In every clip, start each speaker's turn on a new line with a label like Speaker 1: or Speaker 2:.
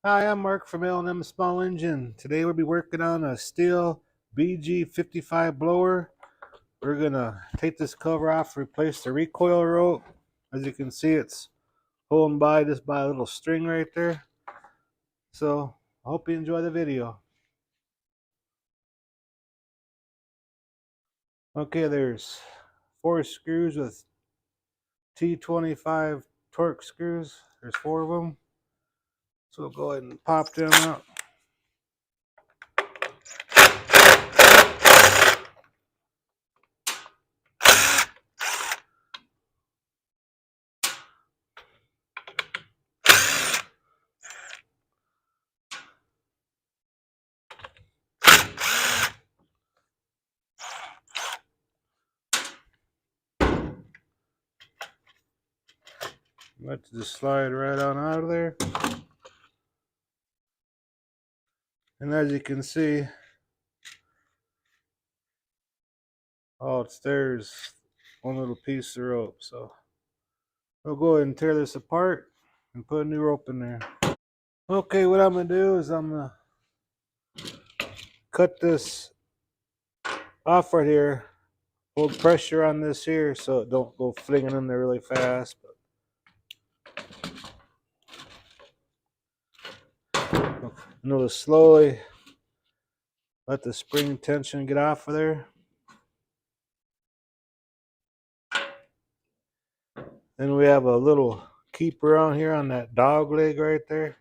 Speaker 1: Hi, I'm Mark from L&M Small Engine. Today we'll be working on a Stihl BG55 blower. We're gonna take this cover off, replace the recoil rope. As you can see, it's holding by just by a little string right there. So I hope you enjoy the video. Okay, there's 4 screws with T25 torque screws. There's 4 of them. So we'll go ahead and pop them out. Let's just slide right on out of there. And as you can see, all it's there is one little piece of rope. So we'll go ahead and tear this apart and put a new rope in there. Okay, what I'm going to do is I'm going to cut this off right here. Hold pressure on this here so it don't go flinging in there really fast. And we'll slowly let the spring tension get off of there. Then we have a little keeper on here on that dog leg right there.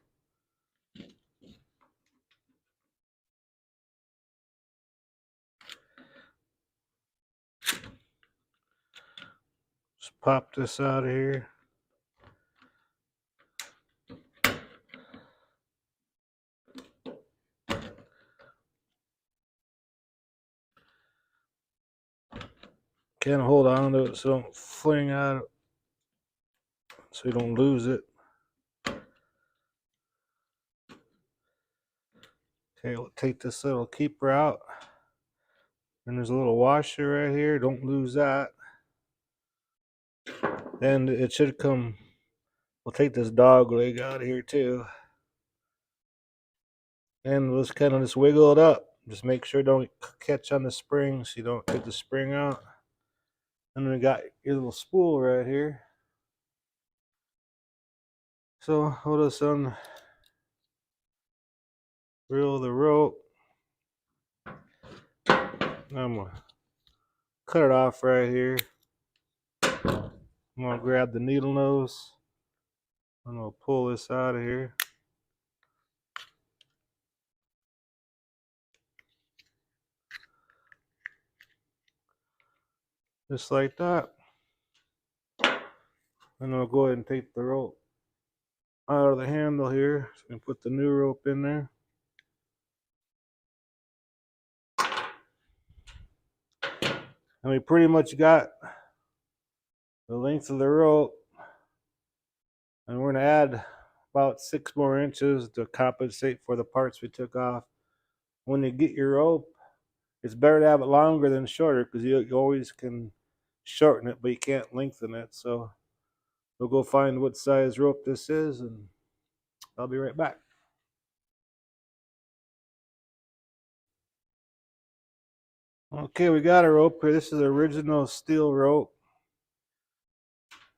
Speaker 1: Just pop this out of here. Kind of hold on to it so don't fling out, so you don't lose it. Okay, we'll take this little keeper out. And there's a little washer right here. Don't lose that. And it should come. We'll take this dog leg out of here too. And we'll just kind of just wiggle it up. Just make sure it don't catch on the spring so you don't take the spring out. And we got your little spool right here. So we'll just unreel the rope. I'm going to cut it off right here. I'm going to grab the needle nose. I'm going to pull this out of here. Just like that. And I'll go ahead and take the rope out of the handle here. So we can put the new rope in there. And we pretty much got the length of the rope. And we're going to add about 6 more inches to compensate for the parts we took off. When you get your rope, it's better to have it longer than shorter because you always can shorten it, but you can't lengthen it. So we'll go find what size rope this is, and I'll be right back. Okay, we got a rope here. This is the original Stihl rope.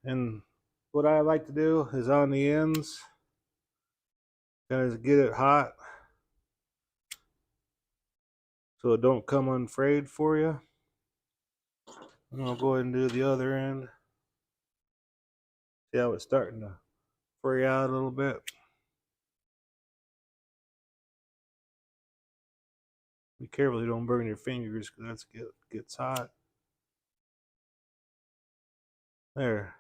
Speaker 1: And what I like to do is on the ends, kind of get it hot so it don't come unfrayed for you. And I'll go ahead and do the other end. See how it's starting to fray out a little bit. Be careful you don't burn your fingers because that gets hot. There.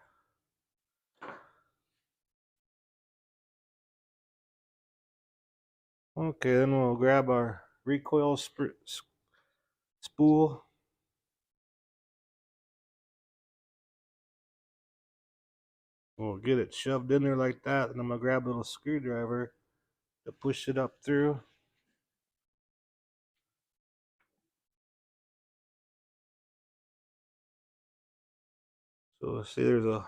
Speaker 1: Okay, then we'll grab our recoil spool. We'll get it shoved in there like that, and I'm gonna grab a little screwdriver to push it up through. So see, there's a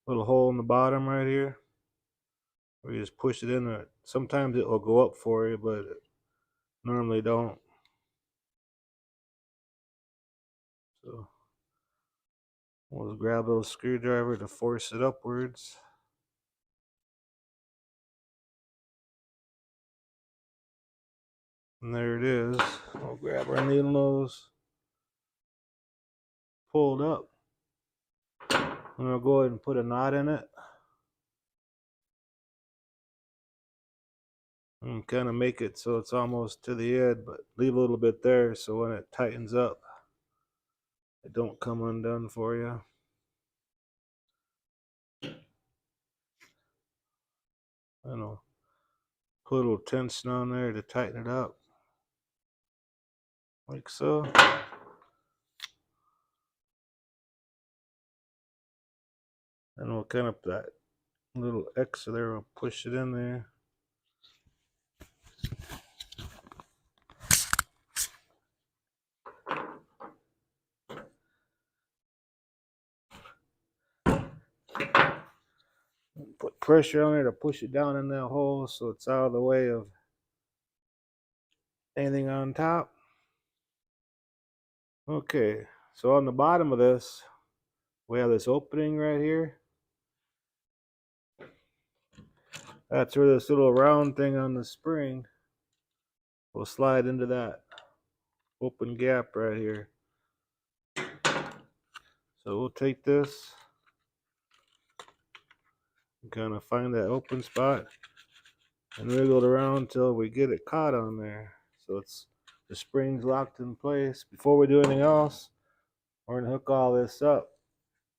Speaker 1: little hole in the bottom right here. We just push it in there. Sometimes it will go up for you, but it normally don't. So we'll grab a little screwdriver to force it upwards. And there it is. We'll grab our needle nose, pull it up, and we'll go ahead and put a knot in it. And kind of make it so it's almost to the edge, but leave a little bit there so when it tightens up, it don't come undone for you. And I'll put a little tension on there to tighten it up, like so. And we'll kind of that little X there, we'll push it in there. Put pressure on there to push it down in that hole so it's out of the way of anything on top. Okay, so on the bottom of this, we have this opening right here. That's where this little round thing on the spring will slide into that open gap right here. So we'll take this and kind of find that open spot and wiggle it around until we get it caught on there. So it's the spring's locked in place. Before we do anything else, we're gonna hook all this up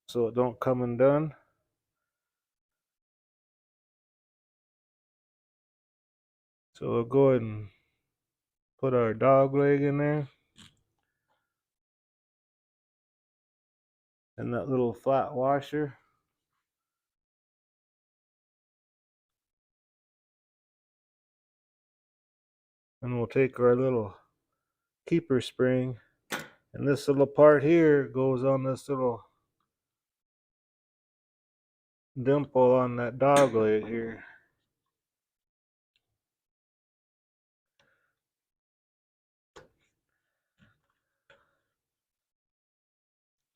Speaker 1: so it don't come undone. So we'll go ahead and put our dog leg in there and that little flat washer. And we'll take our little keeper spring, and this little part here goes on this little dimple on that dog leg here.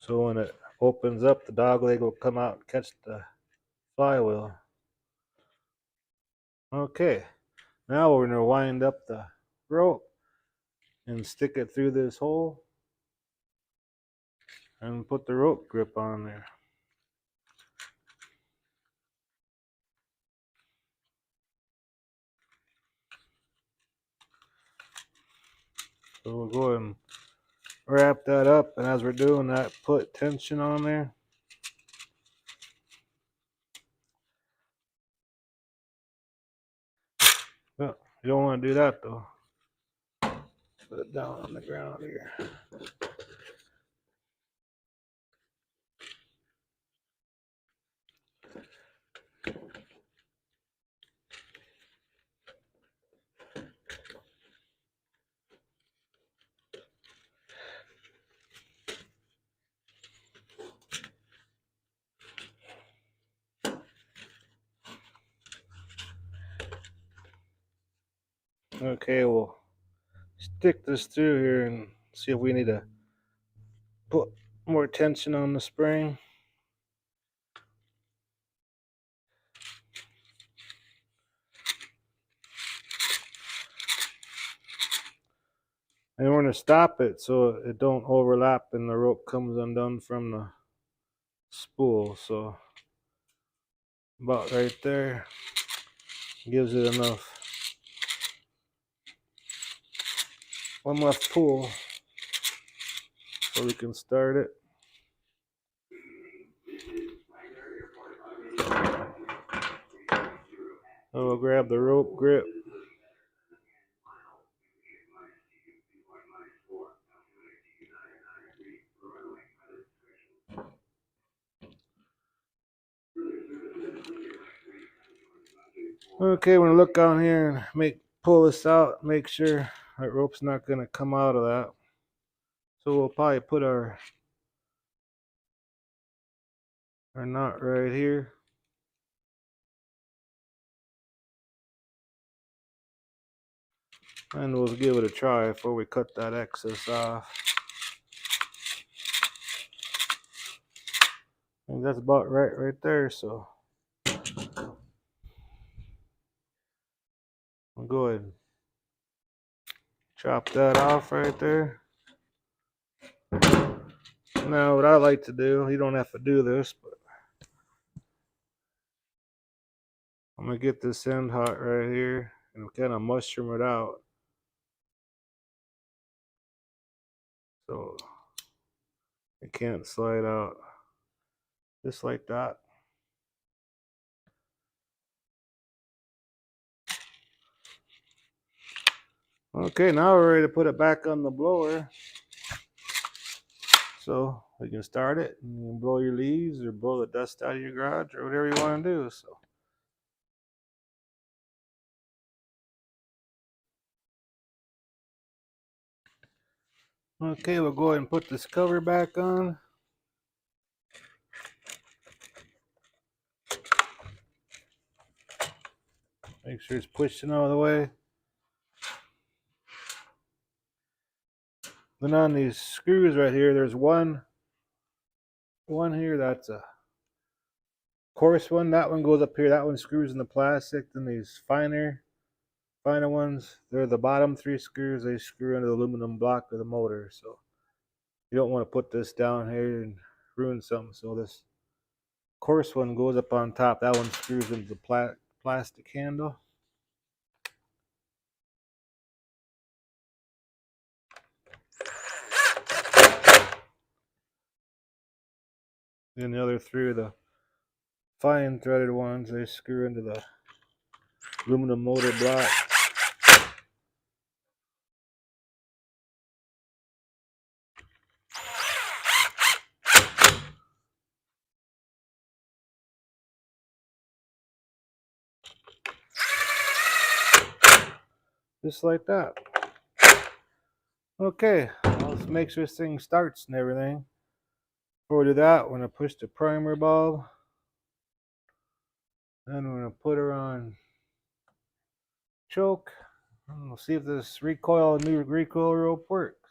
Speaker 1: So when it opens up, the dog leg will come out and catch the flywheel. Okay, now we're going to wind up the rope and stick it through this hole and put the rope grip on there. So we'll go ahead and wrap that up, and as we're doing that, put tension on there. Oh, you don't want to do that though. Put it down on the ground here. Okay, we'll stick this through here and see if we need to put more tension on the spring. And we're going to stop it so it don't overlap and the rope comes undone from the spool. So about right there gives it enough. One left pull so we can start it. So we'll grab the rope grip. Okay, we're gonna look on here and pull this out, make sure that rope's not gonna come out of that. So we'll probably put our knot right here. And we'll give it a try before we cut that excess off. I think that's about right there, so I'll go ahead and chop that off right there. Now what I like to do, you don't have to do this, but I'm gonna get this end hot right here and kind of mushroom it out. So it can't slide out. Just like that. Okay, now we're ready to put it back on the blower. So you can start it and you can blow your leaves or blow the dust out of your garage or whatever you want to do. So okay, we'll go ahead and put this cover back on. Make sure it's pushing out of the way. Then on these screws right here, there's one here that's a coarse one. That one goes up here. That one screws in the plastic. Then these finer ones, they're the bottom 3 screws. They screw into the aluminum block of the motor. So you don't want to put this down here and ruin something. So this coarse one goes up on top. That one screws into the plastic handle. Then the other 3 are the fine threaded ones. They screw into the aluminum motor block. Just like that. Okay, let's make sure this thing starts and everything. Before we do that, we're going to push the primer bulb. Then we're going to put her on choke. And we'll see if this new recoil rope works.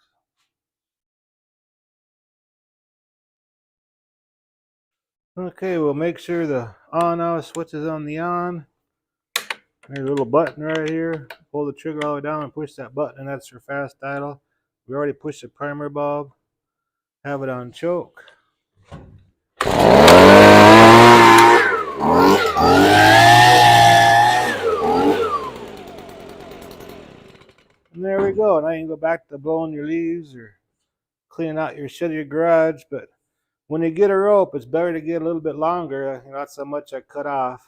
Speaker 1: Okay, we'll make sure the on-off switch is on the on. There's a little button right here. Pull the trigger all the way down and push that button, and that's for fast idle. We already pushed the primer bulb. Have it on choke. And there we go. Now you can go back to blowing your leaves or cleaning out your shed of your garage. But when you get a rope, it's better to get a little bit longer. Not so much I cut off.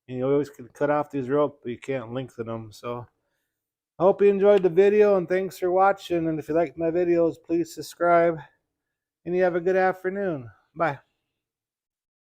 Speaker 1: And you always can cut off these ropes, but you can't lengthen them. So I hope you enjoyed the video, and thanks for watching. And if you liked my videos, please subscribe. And you have a good afternoon. Bye.